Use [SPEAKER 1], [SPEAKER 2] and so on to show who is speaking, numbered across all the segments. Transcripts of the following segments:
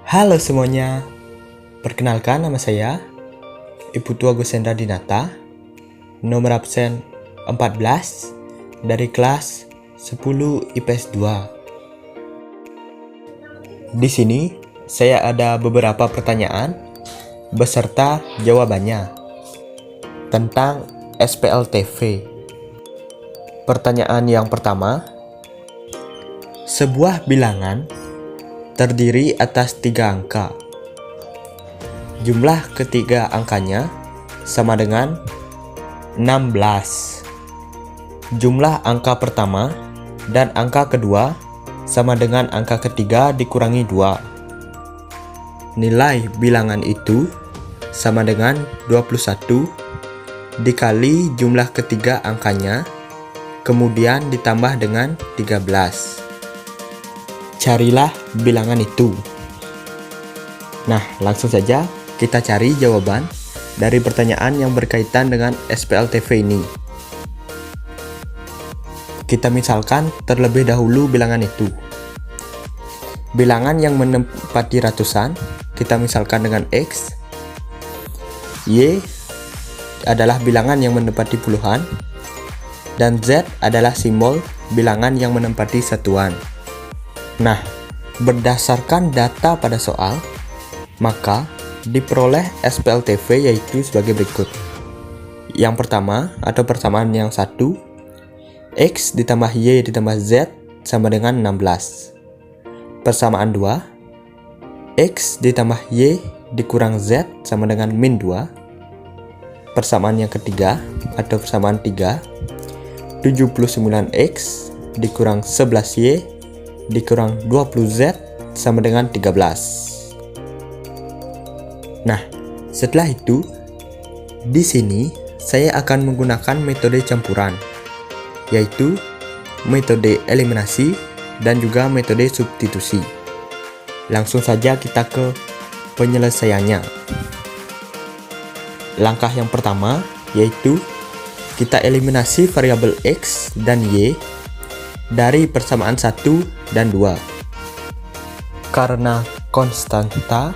[SPEAKER 1] Halo semuanya, perkenalkan nama saya Ibu Tua Gusendra Dinata, nomor absen 14 dari kelas 10 IPS 2. Di sini saya ada beberapa pertanyaan beserta jawabannya tentang SPLTV. Pertanyaan yang pertama, sebuah bilangan terdiri atas 3 angka. Jumlah ketiga angkanya sama dengan 16. Jumlah angka pertama dan angka kedua sama dengan angka ketiga dikurangi 2. Nilai bilangan itu sama dengan 21 dikali jumlah ketiga angkanya, kemudian ditambah dengan 13. Carilah bilangan itu. Nah, langsung saja kita cari jawaban dari pertanyaan yang berkaitan dengan SPLTV ini. Kita misalkan terlebih dahulu bilangan itu. Bilangan yang menempati ratusan, kita misalkan dengan X. Y adalah bilangan yang menempati puluhan. Dan Z adalah simbol bilangan yang menempati satuan. Nah, berdasarkan data pada soal, maka diperoleh SPLTV yaitu sebagai berikut. Yang pertama atau persamaan yang 1, X ditambah Y ditambah Z sama dengan 16. Persamaan 2, X ditambah Y dikurang Z sama dengan min 2. Persamaan yang ketiga atau persamaan 3, 79X dikurang 11Y dikurang 20Z sama dengan 13. Nah, setelah itu, di sini saya akan menggunakan metode campuran, yaitu metode eliminasi dan juga metode substitusi. Langsung saja kita ke penyelesaiannya. Langkah yang pertama yaitu kita eliminasi variabel X dan Y dari persamaan 1 dan 2. Karena konstanta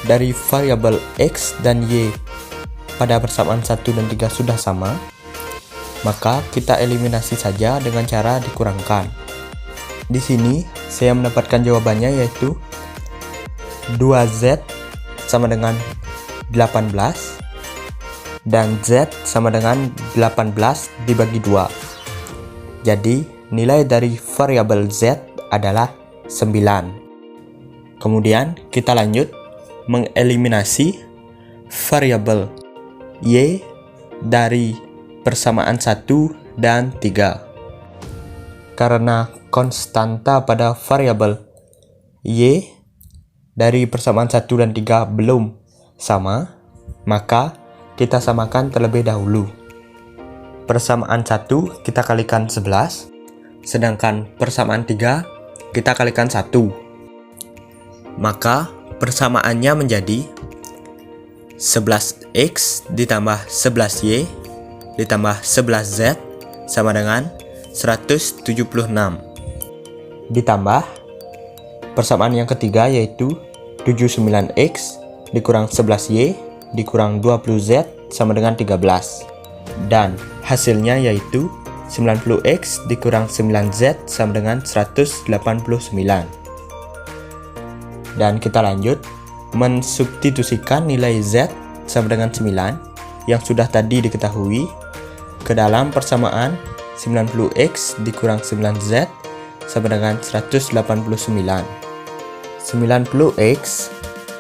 [SPEAKER 1] dari variabel X dan Y pada persamaan 1 dan 3 sudah sama, maka kita eliminasi saja dengan cara dikurangkan. Di sini saya mendapatkan jawabannya yaitu 2Z sama dengan 18 dan Z sama dengan 18 dibagi 2. Jadi nilai dari variabel Z adalah 9. Kemudian kita lanjut mengeliminasi variabel Y dari persamaan 1 dan 3. Karena konstanta pada variabel Y dari persamaan 1 dan 3 belum sama, maka kita samakan terlebih dahulu. Persamaan 1 kita kalikan 11, sedangkan persamaan 3 kita kalikan 1. Maka persamaannya menjadi 11X ditambah 11Y ditambah 11Z sama dengan 176. Ditambah persamaan yang ketiga yaitu 79X dikurang 11Y dikurang 20Z sama dengan 13. Dan hasilnya yaitu 90X dikurang 9Z sama dengan 189. Dan kita lanjut mensubstitusikan nilai Z sama dengan 9 yang sudah tadi diketahui ke dalam persamaan 90X dikurang 9Z sama dengan 189. 90X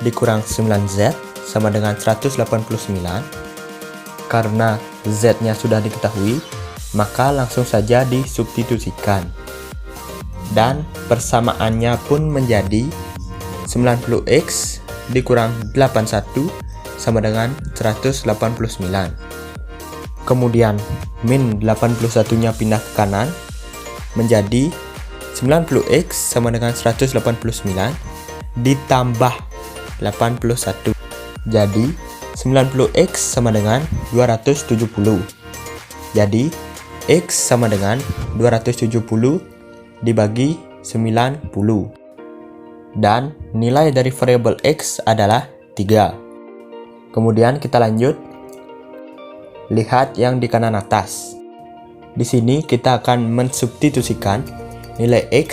[SPEAKER 1] dikurang 9Z sama dengan 189. Karena Z-nya sudah diketahui, maka langsung saja disubstitusikan. Dan persamaannya pun menjadi 90X dikurang 81 sama dengan 189. Kemudian min 81-nya pindah ke kanan menjadi 90X sama dengan 189 ditambah 81. Jadi 90X sama dengan 270. Jadi X sama dengan 270 dibagi 90. dan nilai dari variabel X adalah 3. Kemudian kita lanjut. Lihat yang di kanan atas. Di sini kita akan mensubstitusikan nilai X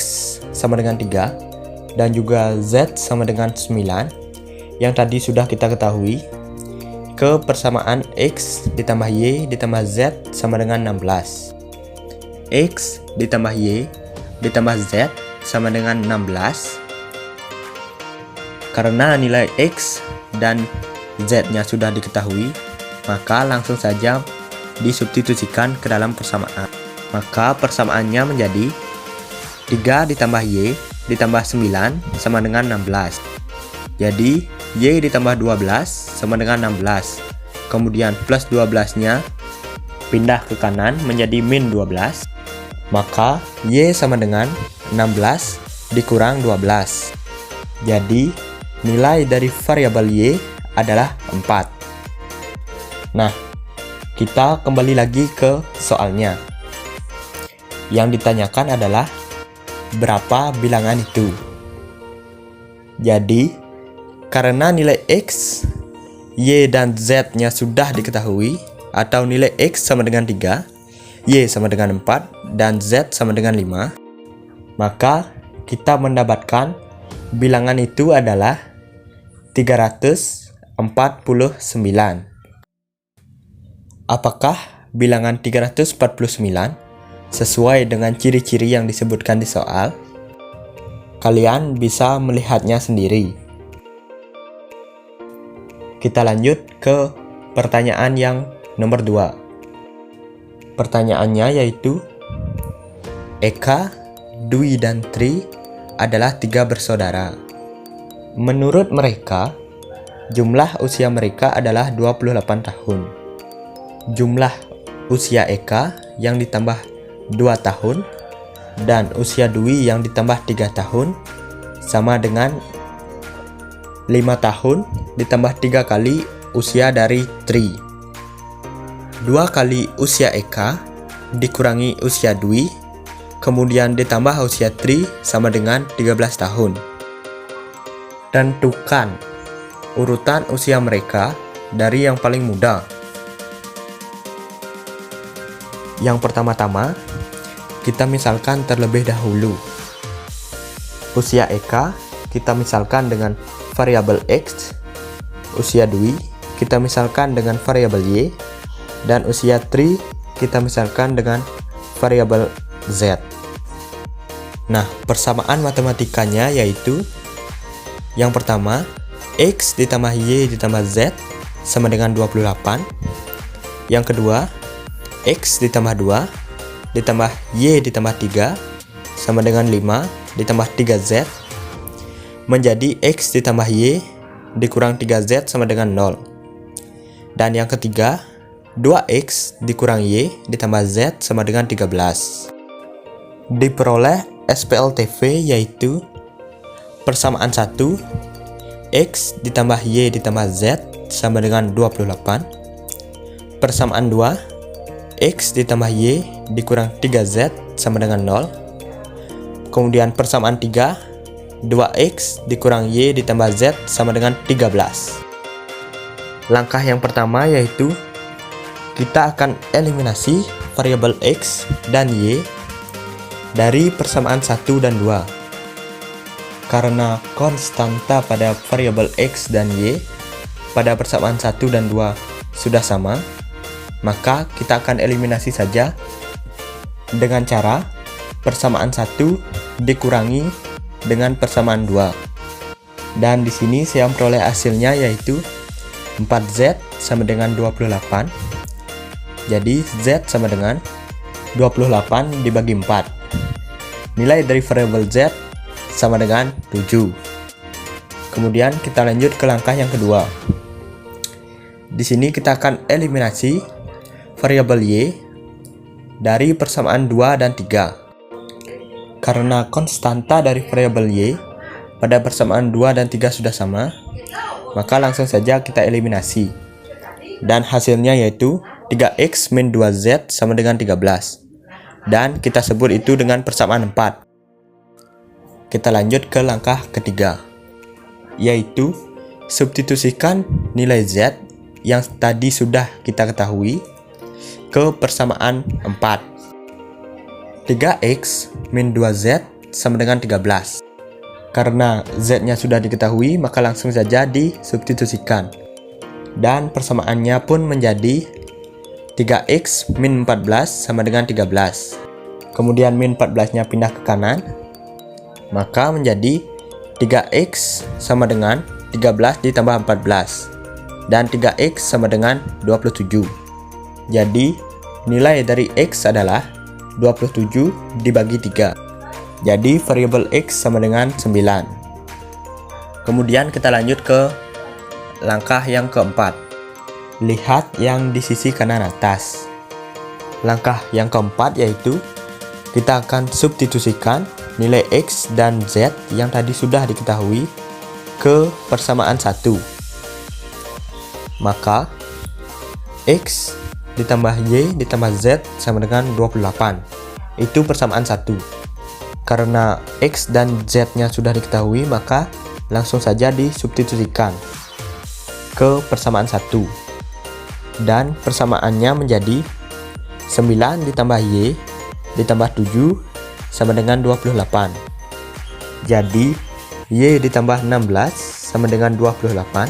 [SPEAKER 1] sama dengan 3 dan juga Z sama dengan 9 yang tadi sudah kita ketahui ke persamaan X ditambah Y ditambah Z sama dengan 16. X ditambah Y ditambah Z sama dengan 16. Karena nilai X dan Z-nya sudah diketahui, maka langsung saja disubstitusikan ke dalam persamaan. Maka persamaannya menjadi 3 ditambah Y ditambah 9 sama dengan 16. Jadi Y ditambah 12 sama dengan 16. Kemudian plus 12-nya pindah ke kanan menjadi min 12. Maka Y sama dengan 16 dikurang 12. Jadi nilai dari variabel Y adalah 4. Nah, kita kembali lagi ke soalnya. Yang ditanyakan adalah berapa bilangan itu. Jadi, karena nilai X, Y dan Z-nya sudah diketahui, atau nilai X sama dengan 3, Y sama dengan 4, dan Z sama dengan 5, maka kita mendapatkan bilangan itu adalah 349. Apakah bilangan 349 sesuai dengan ciri-ciri yang disebutkan di soal? Kalian bisa melihatnya sendiri. Kita lanjut ke pertanyaan yang nomor 2. Pertanyaannya yaitu, Eka, Dwi, dan Tri adalah 3 bersaudara. Menurut mereka, jumlah usia mereka adalah 28 tahun. Jumlah usia Eka yang ditambah 2 tahun dan usia Dwi yang ditambah 3 tahun sama dengan 5 tahun ditambah 3 kali usia dari Tri. 2 kali usia Eka dikurangi usia Dwi, kemudian ditambah usia Tri sama dengan 13 tahun. Tentukan urutan usia mereka dari yang paling muda. Yang pertama-tama, kita misalkan terlebih dahulu. Usia Eka kita misalkan dengan variabel X, usia Dwi kita misalkan dengan variabel Y, dan usia Tri kita misalkan dengan variabel Z. Nah, persamaan matematikanya yaitu yang pertama, X ditambah Y ditambah Z sama dengan 28. Yang kedua, X ditambah 2 ditambah Y ditambah 3 sama dengan 5 ditambah 3Z menjadi X ditambah Y dikurang 3Z sama dengan 0. Dan yang ketiga, 2X dikurang Y ditambah Z sama dengan 13. Diperoleh SPLTV yaitu persamaan 1, X ditambah Y ditambah Z sama dengan 28. Persamaan 2, X ditambah Y dikurang 3Z sama dengan 0. Kemudian persamaan 3, 2X dikurang Y ditambah Z sama dengan 13. Langkah yang pertama yaitu kita akan eliminasi variabel X dan Y dari persamaan 1 dan 2. Karena konstanta pada variabel X dan Y pada persamaan 1 dan 2 sudah sama, maka kita akan eliminasi saja dengan cara persamaan 1 dikurangi dengan persamaan 2. Dan di sini saya memperoleh hasilnya yaitu 4Z sama dengan 28. Jadi Z sama dengan 28 dibagi 4. Nilai dari variabel Z sama dengan 7. Kemudian kita lanjut ke langkah yang kedua. Di sini kita akan eliminasi variabel Y dari persamaan 2 dan 3. Karena konstanta dari variabel Y pada persamaan 2 dan 3 sudah sama, maka langsung saja kita eliminasi. Dan hasilnya yaitu 3X min 2Z sama dengan 13. Dan kita sebut itu dengan persamaan 4. kita lanjut ke langkah ketiga, yaitu substitusikan nilai Z yang tadi sudah kita ketahui ke persamaan 4. 3x min 2z sama dengan 13. Karena Z-nya sudah diketahui, maka langsung saja disubstitusikan. Dan persamaannya pun menjadi 3x min 14 sama dengan 13. Kemudian min 14-nya pindah ke kanan, maka menjadi 3x sama dengan 13 ditambah 14. Dan 3x sama dengan 27. Jadi nilai dari x adalah 27 dibagi 3. Jadi variabel x sama dengan 9. Kemudian kita lanjut ke langkah yang keempat. Lihat yang di sisi kanan atas. Langkah yang keempat yaitu kita akan substitusikan nilai x dan z yang tadi sudah diketahui ke persamaan 1. Maka x ditambah y ditambah z sama dengan 28. Itu persamaan 1. Karena x dan z-nya sudah diketahui, maka langsung saja disubstitusikan ke persamaan 1. Dan persamaannya menjadi 9 ditambah y ditambah 7 sama dengan 28. Jadi y ditambah 16 sama dengan 28.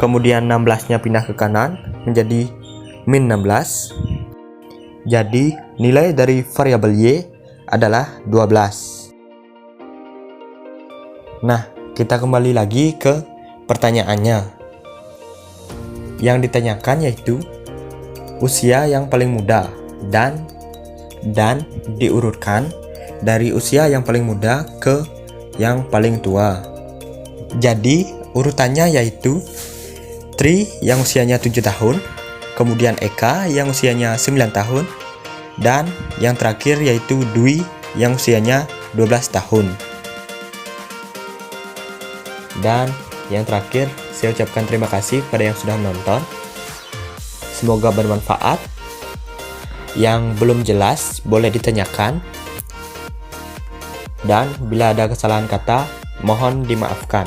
[SPEAKER 1] Kemudian 16-nya pindah ke kanan menjadi min 16. Jadi nilai dari variabel y adalah 12. Nah, kita kembali lagi ke pertanyaannya. Yang ditanyakan yaitu usia yang paling muda dan diurutkan dari usia yang paling muda ke yang paling tua. Jadi urutannya yaitu Tri yang usianya 7 tahun, kemudian Eka yang usianya 9 tahun, dan yang terakhir yaitu Dwi yang usianya 12 tahun. Dan yang terakhir, saya ucapkan terima kasih kepada yang sudah menonton. Semoga bermanfaat. Yang belum jelas boleh ditanyakan. Dan bila ada kesalahan kata, mohon dimaafkan.